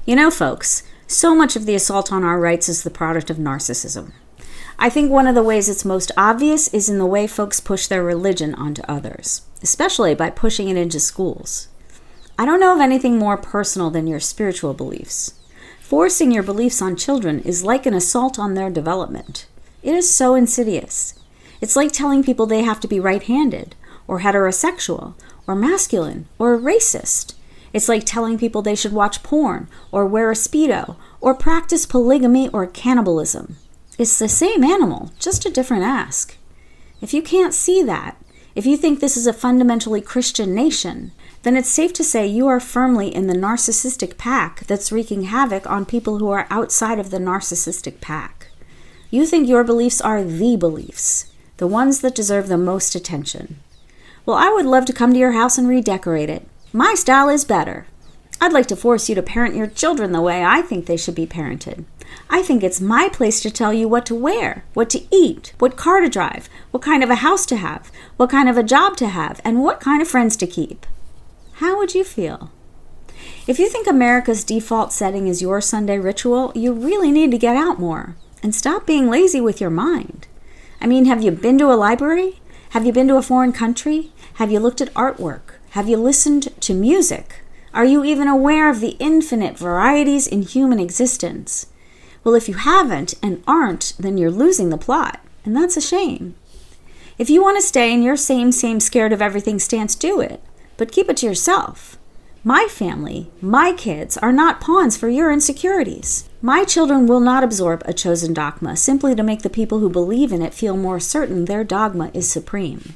You know, folks, so much of the assault on our rights is the product of narcissism. I think one of the ways it's most obvious is in the way folks push their religion onto others, especially by pushing it into schools. I don't know of anything more personal than your spiritual beliefs. Forcing your beliefs on children is like an assault on their development. It is so insidious. It's like telling people they have to be right-handed, or heterosexual, or masculine, or racist. It's like telling people they should watch porn, or wear a Speedo, or practice polygamy or cannibalism. It's the same animal, just a different ask. If you can't see that, if you think this is a fundamentally Christian nation, then it's safe to say you are firmly in the narcissistic pack that's wreaking havoc on people who are outside of the narcissistic pack. You think your beliefs are the beliefs, the ones that deserve the most attention. Well, I would love to come to your house and redecorate it. My style is better. I'd like to force you to parent your children the way I think they should be parented. I think it's my place to tell you what to wear, what to eat, what car to drive, what kind of a house to have, what kind of a job to have, and what kind of friends to keep. How would you feel? If you think America's default setting is your Sunday ritual, you really need to get out more and stop being lazy with your mind. I mean, have you been to a library? Have you been to a foreign country? Have you looked at artwork? Have you listened to music? Are you even aware of the infinite varieties in human existence? Well, if you haven't and aren't, then you're losing the plot, and that's a shame. If you want to stay in your same scared of everything stance, do it, but keep it to yourself. My family, my kids, are not pawns for your insecurities. My children will not absorb a chosen dogma simply to make the people who believe in it feel more certain their dogma is supreme.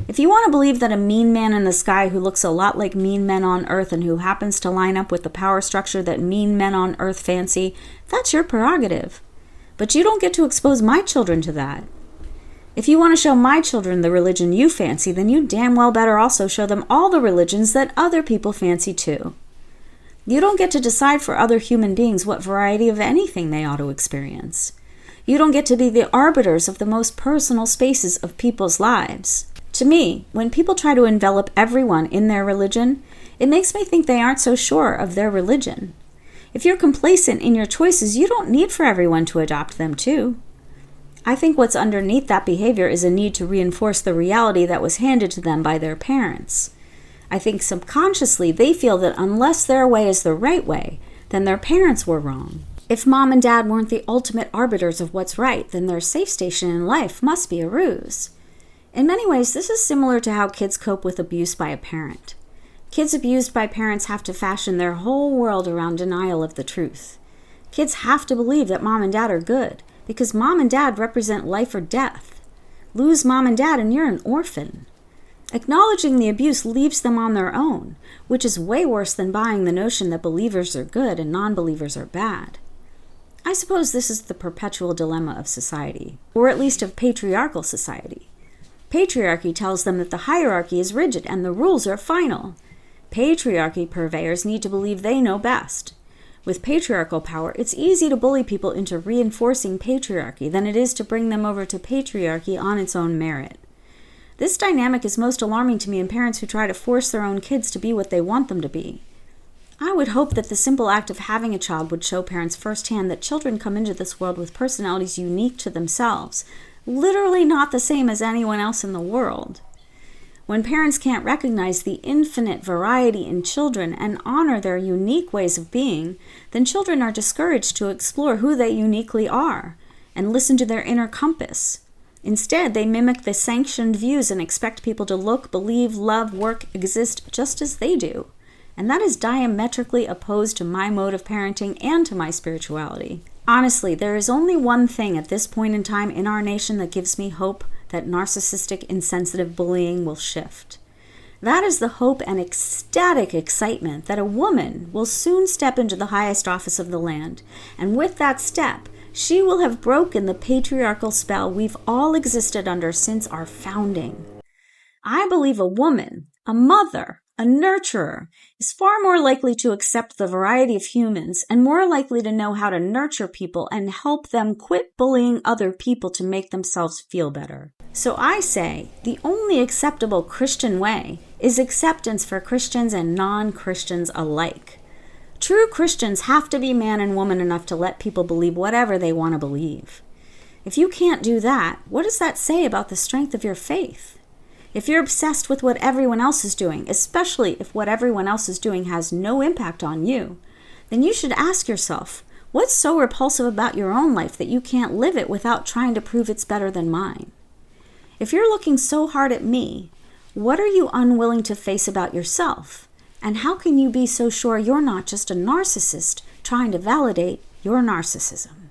If you want to believe that a mean man in the sky who looks a lot like mean men on earth and who happens to line up with the power structure that mean men on earth fancy, that's your prerogative. But you don't get to expose my children to that. If you want to show my children the religion you fancy, then you damn well better also show them all the religions that other people fancy too. You don't get to decide for other human beings what variety of anything they ought to experience. You don't get to be the arbiters of the most personal spaces of people's lives. To me, when people try to envelop everyone in their religion, it makes me think they aren't so sure of their religion. If you're complacent in your choices, you don't need for everyone to adopt them too. I think what's underneath that behavior is a need to reinforce the reality that was handed to them by their parents. I think subconsciously they feel that unless their way is the right way, then their parents were wrong. If mom and dad weren't the ultimate arbiters of what's right, then their safe station in life must be a ruse. In many ways, this is similar to how kids cope with abuse by a parent. Kids abused by parents have to fashion their whole world around denial of the truth. Kids have to believe that mom and dad are good, because mom and dad represent life or death. Lose mom and dad and you're an orphan. Acknowledging the abuse leaves them on their own, which is way worse than buying the notion that believers are good and non-believers are bad. I suppose this is the perpetual dilemma of society, or at least of patriarchal society. Patriarchy tells them that the hierarchy is rigid and the rules are final. Patriarchy purveyors need to believe they know best. With patriarchal power, it's easy to bully people into reinforcing patriarchy than it is to bring them over to patriarchy on its own merit. This dynamic is most alarming to me in parents who try to force their own kids to be what they want them to be. I would hope that the simple act of having a child would show parents firsthand that children come into this world with personalities unique to themselves, literally not the same as anyone else in the world. When parents can't recognize the infinite variety in children and honor their unique ways of being, then children are discouraged to explore who they uniquely are and listen to their inner compass. Instead, they mimic the sanctioned views and expect people to look, believe, love, work, exist just as they do. And that is diametrically opposed to my mode of parenting and to my spirituality. Honestly, there is only one thing at this point in time in our nation that gives me hope that narcissistic, insensitive bullying will shift. That is the hope and ecstatic excitement that a woman will soon step into the highest office of the land, and with that step, she will have broken the patriarchal spell we've all existed under since our founding. I believe a woman, a mother, a nurturer, is far more likely to accept the variety of humans and more likely to know how to nurture people and help them quit bullying other people to make themselves feel better. So I say the only acceptable Christian way is acceptance for Christians and non-Christians alike. True Christians have to be man and woman enough to let people believe whatever they want to believe. If you can't do that, what does that say about the strength of your faith? If you're obsessed with what everyone else is doing, especially if what everyone else is doing has no impact on you, then you should ask yourself, what's so repulsive about your own life that you can't live it without trying to prove it's better than mine? If you're looking so hard at me, what are you unwilling to face about yourself? And how can you be so sure you're not just a narcissist trying to validate your narcissism?